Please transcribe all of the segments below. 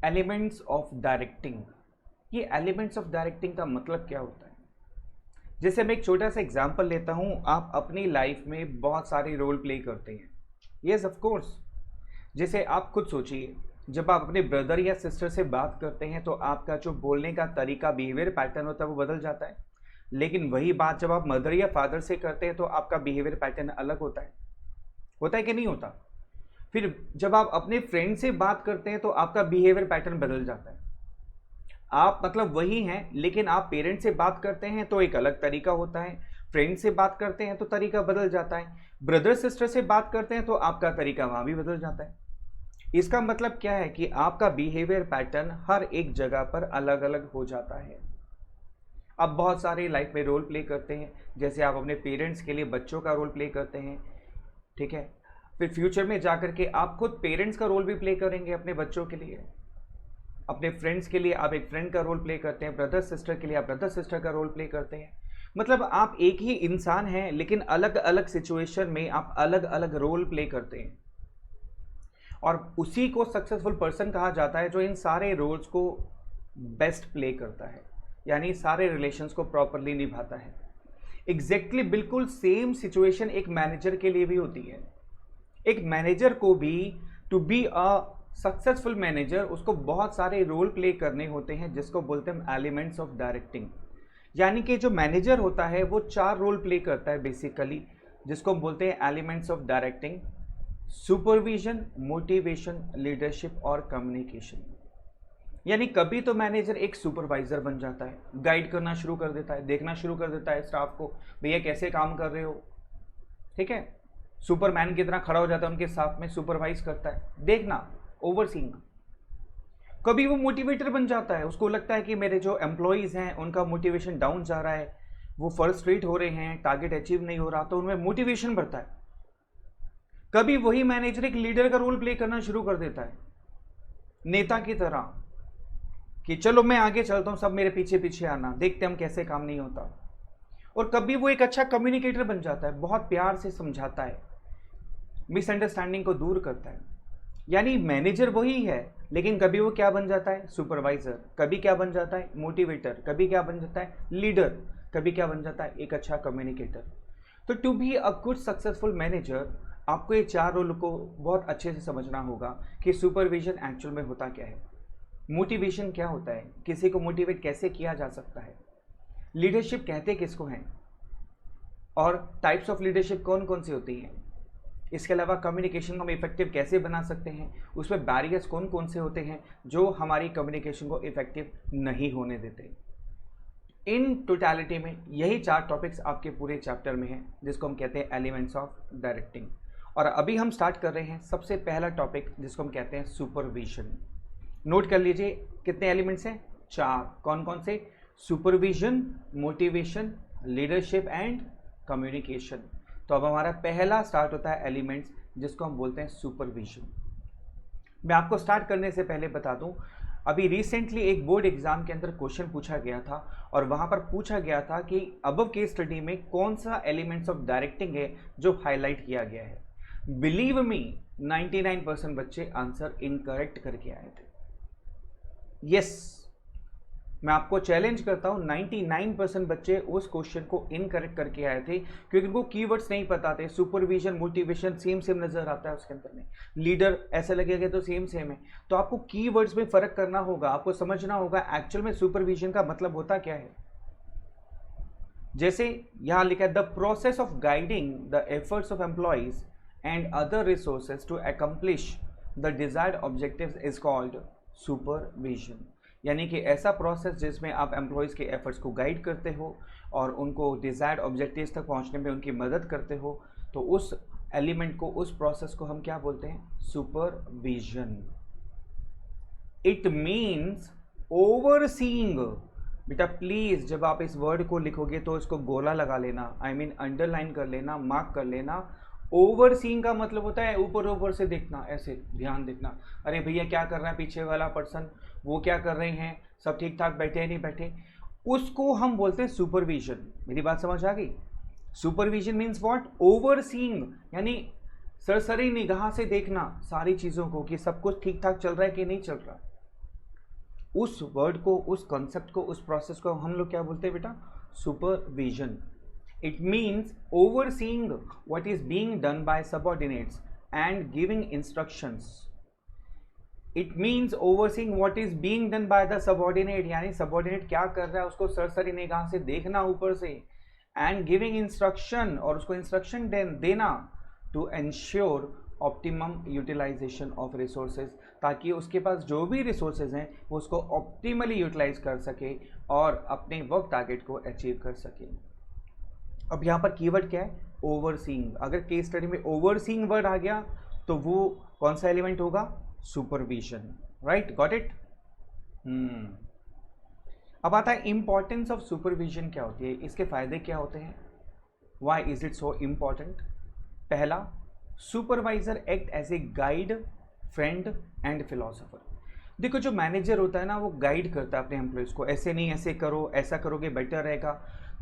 Elements of directing. ये elements of directing का मतलब क्या होता है? जैसे मैं एक छोटा सा एग्जांपल लेता हूँ, आप अपनी लाइफ में बहुत सारे रोल प्ले करते हैं। Yes of course. जैसे आप खुद सोचिए, जब आप अपने ब्रदर या सिस्टर से बात करते हैं तो आपका जो बोलने का तरीका, बिहेवियर पैटर्न होता है वो बदल जाता है। लेकिन वही बात जब आप मदर या फादर से करते हैं तो आपका बिहेवियर पैटर्न अलग होता है कि नहीं होता? फिर जब आप अपने फ्रेंड से बात करते हैं तो आपका बिहेवियर पैटर्न बदल जाता है। आप मतलब वही हैं, लेकिन आप पेरेंट से बात करते हैं तो एक अलग तरीका होता है, फ्रेंड से बात करते हैं तो तरीका बदल जाता है, ब्रदर सिस्टर से बात करते हैं तो आपका तरीका वहां भी बदल जाता है। इसका मतलब क्या है कि आपका बिहेवियर पैटर्न हर एक जगह पर अलग अलग हो जाता है। आप बहुत सारे लाइफ में रोल प्ले करते हैं, जैसे आप अपने पेरेंट्स के लिए बच्चों का रोल प्ले करते हैं, ठीक है। फिर फ्यूचर में जाकर के आप खुद पेरेंट्स का रोल भी प्ले करेंगे अपने बच्चों के लिए। अपने फ्रेंड्स के लिए आप एक फ्रेंड का रोल प्ले करते हैं, ब्रदर सिस्टर के लिए आप ब्रदर सिस्टर का रोल प्ले करते हैं। मतलब आप एक ही इंसान हैं, लेकिन अलग अलग सिचुएशन में आप अलग अलग रोल प्ले करते हैं। और उसी को सक्सेसफुल पर्सन कहा जाता है जो इन सारे रोल्स को बेस्ट प्ले करता है, यानी सारे रिलेशंस को प्रॉपरली निभाता है। एग्जैक्टली बिल्कुल सेम सिचुएशन एक मैनेजर के लिए भी होती है। एक मैनेजर को भी to be a successful manager उसको बहुत सारे रोल प्ले करने होते हैं, जिसको बोलते हैं एलिमेंट्स ऑफ डायरेक्टिंग। यानी कि जो मैनेजर होता है वो 4 रोल प्ले करता है बेसिकली, जिसको हम बोलते हैं elements of directing: supervision, motivation, leadership और कम्युनिकेशन। यानी कभी तो मैनेजर एक सुपरवाइजर बन जाता है, गाइड करना शुरू कर देता है, देखना शुरू कर देता है स्टाफ को, भैया कैसे काम कर रहे हो, ठीक है। सुपरमैन की तरह खड़ा हो जाता है उनके साथ में, सुपरवाइज करता है, देखना, ओवरसीइंग। कभी वो मोटिवेटर बन जाता है, उसको लगता है कि मेरे जो एम्प्लॉइज हैं उनका मोटिवेशन डाउन जा रहा है, वो फ्रस्ट्रेट हो रहे हैं, टारगेट अचीव नहीं हो रहा, तो उनमें मोटिवेशन बढ़ता है। कभी वही मैनेजर एक लीडर का रोल प्ले करना शुरू कर देता है, नेता की तरह, कि चलो मैं आगे चलता हूं, सब मेरे पीछे पीछे आना, देखते हम कैसे काम नहीं होता। और कभी वो एक अच्छा कम्युनिकेटर बन जाता है, बहुत प्यार से समझाता है, मिसअंडरस्टैंडिंग को दूर करता है। यानी मैनेजर वही है, लेकिन कभी वो क्या बन जाता है? सुपरवाइजर। कभी क्या बन जाता है? मोटिवेटर। कभी क्या बन जाता है? लीडर। कभी क्या बन जाता है? एक अच्छा कम्युनिकेटर। तो to be a good successful manager आपको ये 4 रोल को बहुत अच्छे से समझना होगा कि सुपरविजन एक्चुअल में होता क्या है, मोटिवेशन क्या होता है, किसी को मोटिवेट कैसे किया जा सकता है, लीडरशिप कहते किसको हैं, और टाइप्स ऑफ लीडरशिप कौन कौन सी होती हैं। इसके अलावा कम्युनिकेशन को हम इफेक्टिव कैसे बना सकते हैं, उसमें बैरियर्स कौन कौन से होते हैं जो हमारी कम्युनिकेशन को इफेक्टिव नहीं होने देते। इन टोटलिटी में यही 4 टॉपिक्स आपके पूरे चैप्टर में हैं, जिसको हम कहते हैं एलिमेंट्स ऑफ डायरेक्टिंग। और अभी हम स्टार्ट कर रहे हैं सबसे पहला टॉपिक, जिसको हम कहते हैं सुपरविजन। नोट कर लीजिए कितने एलिमेंट्स हैं? 4। कौन कौन से? Supervision, motivation, leadership and communication. तो अब हमारा पहला स्टार्ट होता है एलिमेंट्स, जिसको हम बोलते हैं सुपरविजन। मैं आपको स्टार्ट करने से पहले बता दूं, अभी रिसेंटली एक बोर्ड एग्जाम के अंदर क्वेश्चन पूछा गया था, और वहां पर पूछा गया था कि अबव केस स्टडी में कौन सा एलिमेंट्स ऑफ डायरेक्टिंग है जो हाईलाइट किया गया है। बिलीव मी, 99% बच्चे आंसर इनकरेक्ट करके आए थे। यस, मैं आपको चैलेंज करता हूं, 99% बच्चे उस क्वेश्चन को इनकरेक्ट करके आए थे, क्योंकि उनको कीवर्ड्स नहीं पता थे। सुपरविजन, मोटिवेशन सेम सेम नजर आता है उसके अंदर में, लीडर ऐसा लगेगा तो सेम सेम है। तो आपको कीवर्ड्स में फर्क करना होगा, आपको समझना होगा एक्चुअल में सुपरविजन का मतलब होता क्या है। जैसे यहां लिखा है, the process of guiding the efforts of employees and other resources to accomplish the desired objectives is called supervision. यानी कि ऐसा प्रोसेस जिसमें आप एम्प्लॉयज़ के एफर्ट्स को गाइड करते हो और उनको डिजायर्ड ऑब्जेक्टिव्स तक पहुंचने में उनकी मदद करते हो, तो उस एलिमेंट को, उस प्रोसेस को हम क्या बोलते हैं? सुपरविजन। It means overseeing. बेटा प्लीज जब आप इस वर्ड को लिखोगे तो इसको गोला लगा लेना, आई मीन अंडरलाइन कर लेना, मार्क कर लेना। ओवरसीइंग का मतलब होता है ऊपर ऊपर से देखना, ऐसे ध्यान देखना, अरे भैया क्या कर रहा है पीछे वाला पर्सन, वो क्या कर रहे हैं, सब ठीक ठाक बैठे हैं नहीं बैठे, उसको हम बोलते हैं सुपरविजन। मेरी बात समझ आ गई? Supervision means what? ओवरसीइंग, यानी सरसरी निगाह से देखना सारी चीज़ों को कि सब कुछ ठीक ठाक चल रहा है कि नहीं चल रहा। उस वर्ड को, उस कॉन्सेप्ट को, उस प्रोसेस को हम लोग क्या बोलते हैं बेटा? Supervision. It means overseeing what is being done by subordinates and giving instructions. It means overseeing what is being done by the subordinate, यानी सबऑर्डिनेट क्या कर रहा है उसको सरसरी निगाह से देखना ऊपर से, एंड गिविंग इंस्ट्रक्शन, और उसको इंस्ट्रक्शन देना to ensure optimum utilisation of resources, ताकि उसके पास जो भी रिसोर्सेज हैं वो उसको ऑप्टिमली यूटिलाइज कर सके और अपने वर्क टारगेट को अचीव कर सके. अब यहाँ पर कीवर्ड क्या है? ओवरसीइंग. अगर केस स्टडी में ओवरसीइंग वर्ड आ गया तो वो कौन सा एलिमेंट होगा? सुपरविजन. Right, got it. अब आता है इंपॉर्टेंस ऑफ सुपरविजन क्या होती है, इसके फायदे क्या होते हैं, why is it so important. पहला, supervisor act as a guide, friend and philosopher. देखो जो मैनेजर होता है ना वो गाइड करता है अपने एम्प्लॉयज़ को, ऐसे नहीं ऐसे करो, ऐसा करोगे बेटर रहेगा.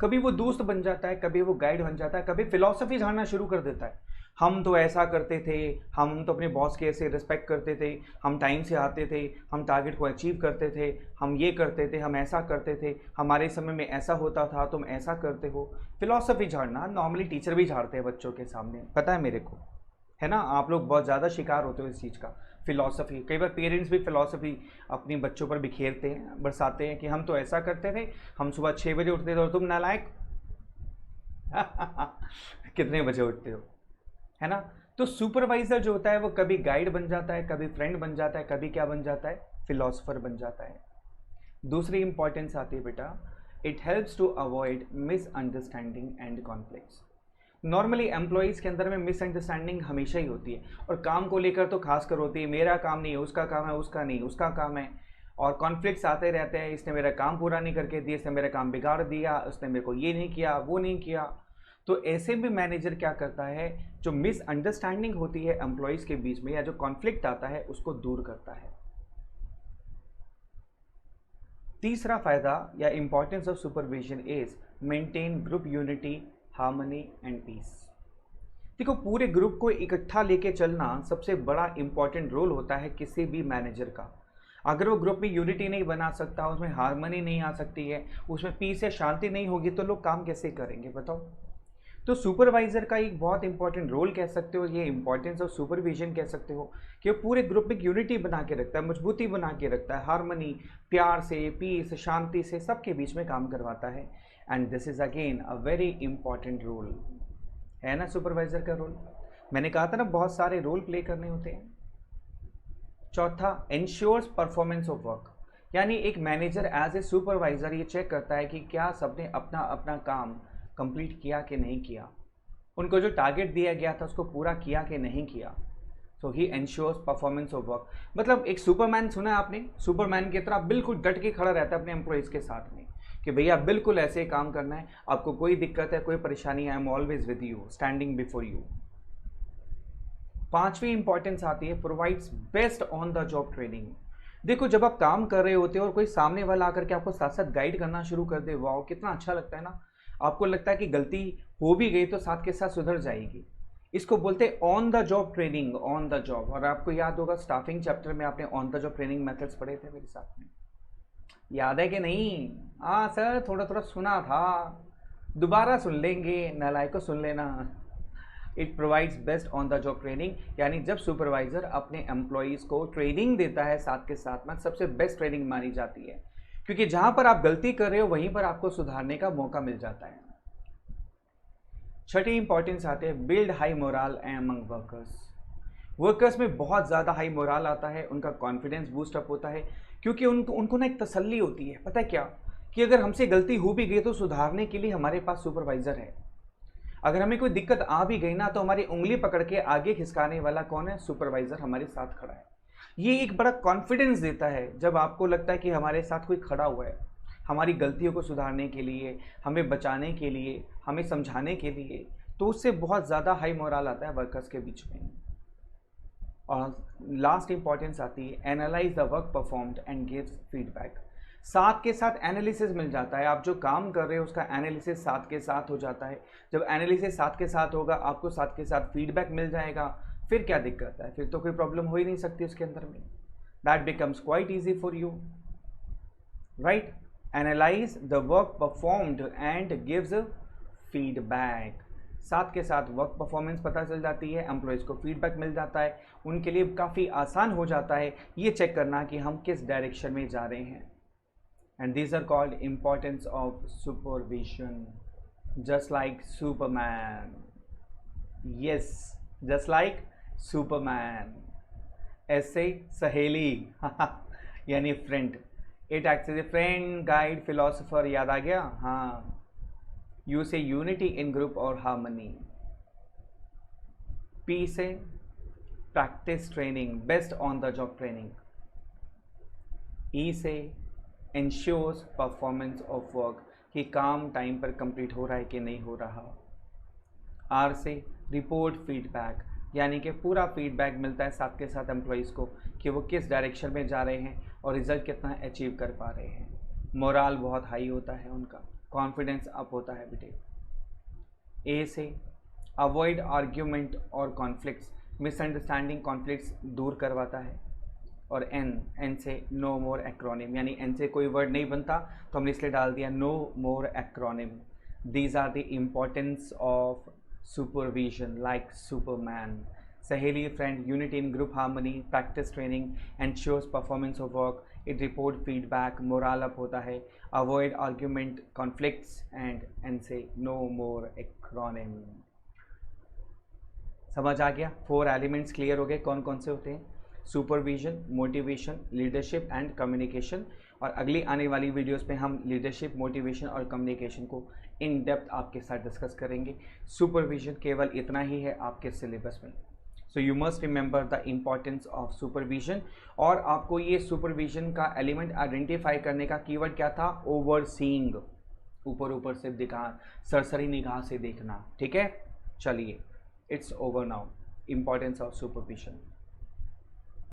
कभी वो दोस्त बन जाता है, कभी वो गाइड बन जाता है, कभी फिलॉसफी झाड़ना शुरू कर देता है. हम तो ऐसा करते थे, हम तो अपने बॉस के ऐसे रिस्पेक्ट करते थे, हम टाइम से आते थे, हम टारगेट को अचीव करते थे, हम ये करते थे, हम ऐसा करते थे, हमारे समय में ऐसा होता था, तुम ऐसा करते हो. फिलॉसफी झाड़ना नॉर्मली टीचर भी झाड़ते हैं बच्चों के सामने, पता है मेरे को, है ना. आप लोग बहुत ज़्यादा शिकार होते हो इस चीज़ का, फिलॉसफी. कई बार पेरेंट्स भी फिलॉसफी अपनी बच्चों पर बिखेरते हैं, बरसाते हैं कि हम तो ऐसा करते थे, हम सुबह 6 बजे उठते थे और तुम नालायक कितने बजे उठते हो, है ना. तो सुपरवाइजर जो होता है वो कभी गाइड बन जाता है, कभी फ्रेंड बन जाता है, कभी क्या बन जाता है? फिलोसोफर बन जाता है. दूसरी इंपॉर्टेंस आती है बेटा, it helps to avoid misunderstanding and conflicts. Normally employees के अंदर में मिसअंडरस्टैंडिंग हमेशा ही होती है, और काम को लेकर तो खासकर होती है. मेरा काम नहीं है, उसका काम है, उसका नहीं उसका काम है, और कॉन्फ्लिक्ट्स आते रहते हैं. इसने मेरा काम पूरा नहीं करके दिया, इसने मेरा काम बिगाड़ दिया, उसने मेरे को ये नहीं किया, वो नहीं किया. तो ऐसे में मैनेजर क्या करता है, जो मिसअंडरस्टैंडिंग होती है एम्प्लॉयज़ के बीच में या जो कॉन्फ्लिक्ट आता है उसको दूर करता है. तीसरा फायदा या importance of supervision is maintain group unity, harmony and peace. देखो पूरे ग्रुप को इकट्ठा लेके चलना सबसे बड़ा इंपॉर्टेंट रोल होता है किसी भी मैनेजर का. अगर वो ग्रुप में यूनिटी नहीं बना सकता, उसमें हार्मनी नहीं आ सकती है, उसमें पीस या शांति नहीं होगी, तो लोग काम कैसे करेंगे बताओ. तो सुपरवाइजर का एक बहुत इंपॉर्टेंट रोल कह सकते हो, ये इंपॉर्टेंस ऑफ सुपरविजन कह सकते हो, कि वो पूरे ग्रुप में यूनिटी बना के रखता है, मजबूती बना के रखता है, हार्मनी, प्यार से, पीस, शांति से सबके बीच में काम करवाता है. And this is again a very important role, है ना सुपरवाइजर का रोल. मैंने कहा था ना बहुत सारे रोल प्ले करने होते हैं. चौथा, एंश्योर्स परफॉर्मेंस ऑफ वर्क, यानी एक मैनेजर एज ए सुपरवाइजर ये चेक करता है कि क्या सबने अपना अपना काम कंप्लीट किया कि नहीं किया, उनको जो टारगेट दिया गया था उसको पूरा किया कि नहीं किया. सो ही एंश्योर्स परफॉर्मेंस ऑफ वर्क. मतलब एक सुपरमैन सुना है आपने, सुपरमैन की तरह बिल्कुल डट के खड़ा रहता है अपने एम्प्लॉयज़ के साथ में कि भैया बिल्कुल ऐसे काम करना है, आपको कोई दिक्कत है, कोई परेशानी है, I am always with you, standing before you. पांचवी इंपॉर्टेंस आती है provides best on the job training. देखो जब आप काम कर रहे होते हो और कोई सामने वाला आकर के आपको साथ साथ गाइड करना शुरू कर दे, वाह कितना अच्छा लगता है ना. आपको लगता है कि गलती हो भी गई तो साथ के साथ सुधर जाएगी. इसको बोलते हैं on the job training, on the job. और आपको याद होगा स्टाफिंग चैप्टर में आपने on the job training methods पढ़े थे मेरे साथ में, याद है कि नहीं? हाँ सर थोड़ा थोड़ा सुना था, दोबारा सुन लेंगे, नालायक को सुन लेना. It provides best on the job training, यानी जब सुपरवाइजर अपने एम्प्लॉयज़ को ट्रेनिंग देता है साथ के साथ में, सबसे बेस्ट ट्रेनिंग मानी जाती है, क्योंकि जहां पर आप गलती कर रहे हो वहीं पर आपको सुधारने का मौका मिल जाता है. छठी इंपॉर्टेंस आते हैं build high morale among workers. Workers में बहुत ज़्यादा हाई मोराल आता है, उनका कॉन्फिडेंस बूस्ट अप होता है, क्योंकि उनको ना एक तसल्ली होती है, पता है क्या, कि अगर हमसे गलती हो भी गई तो सुधारने के लिए हमारे पास सुपरवाइजर है. अगर हमें कोई दिक्कत आ भी गई ना तो हमारी उंगली पकड़ के आगे खिसकाने वाला कौन है? सुपरवाइजर हमारे साथ खड़ा है. ये एक बड़ा कॉन्फिडेंस देता है जब आपको लगता है कि हमारे साथ कोई खड़ा हुआ है, हमारी गलतियों को सुधारने के लिए, हमें बचाने के लिए, हमें समझाने के लिए. तो उससे बहुत ज़्यादा हाई मोरल आता है वर्कर्स के बीच में. और लास्ट इंपॉर्टेंस आती है analyse the work performed and gives feedback. साथ के साथ एनालिसिस मिल जाता है, आप जो काम कर रहे हो उसका एनालिसिस साथ के साथ हो जाता है. जब एनालिसिस साथ के साथ होगा आपको साथ के साथ फीडबैक मिल जाएगा, फिर क्या दिक्कत है, फिर तो कोई प्रॉब्लम हो ही नहीं सकती उसके अंदर में. That becomes quite easy for you. Right, analyse the work performed and gives feedback. साथ के साथ वर्क परफॉर्मेंस पता चल जाती है, एम्प्लॉयज़ को फीडबैक मिल जाता है, उनके लिए काफ़ी आसान हो जाता है ये चेक करना कि हम किस डायरेक्शन में जा रहे हैं। And these are called importance of supervision, just like superman. Yes, just like superman. ऐसे सहेली यानी friend, it acts as a friend, guide, philosopher, याद आ गया? हाँ। यू से यूनिटी इन ग्रुप और हार्मनी। पी से practice training, best on the job training. E से इंश्योर्स परफॉर्मेंस ऑफ वर्क, कि काम टाइम पर कंप्लीट हो रहा है कि नहीं हो रहा। आर से रिपोर्ट फीडबैक, यानी कि पूरा फीडबैक मिलता है साथ के साथ एम्प्लॉयज़ को कि वो किस डायरेक्शन में जा रहे हैं और रिजल्ट कितना अचीव कर पा रहे हैं। मोराल बहुत हाई होता है उनका, कॉन्फिडेंस अप होता है बेटे। ए से अवॉइड आर्ग्यूमेंट और कॉन्फ्लिक्ट्स, मिसअंडरस्टैंडिंग कॉन्फ्लिक्ट्स दूर करवाता है। और एन से नो मोर एक्रोनिम, यानी एन से कोई वर्ड नहीं बनता तो हमने इसलिए डाल दिया no more acronym. These are the importance of supervision like superman. सहेली, friend, unity in group, harmony, practice training, ensures performance of work, it report feedback, moral up होता है, avoid argument conflicts, and say no more acronym. समझ आ गया? 4 elements clear हो गए कौन कौन से होते हैं? Supervision, motivation, leadership and communication. और अगली आने वाली वीडियोस में हम लीडरशिप, मोटिवेशन और कम्युनिकेशन को इन डेप्थ आपके साथ डिस्कस करेंगे। सुपरविजन केवल इतना ही है आपके सिलेबस में, so you must remember the importance of supervision. और आपको ये सुपरविजन का एलिमेंट आइडेंटिफाई करने का कीवर्ड क्या था? ओवरसीइंग, ऊपर ऊपर से दिखा, सरसरी निगाह से देखना। ठीक है, चलिए, it's over now. Importance of supervision.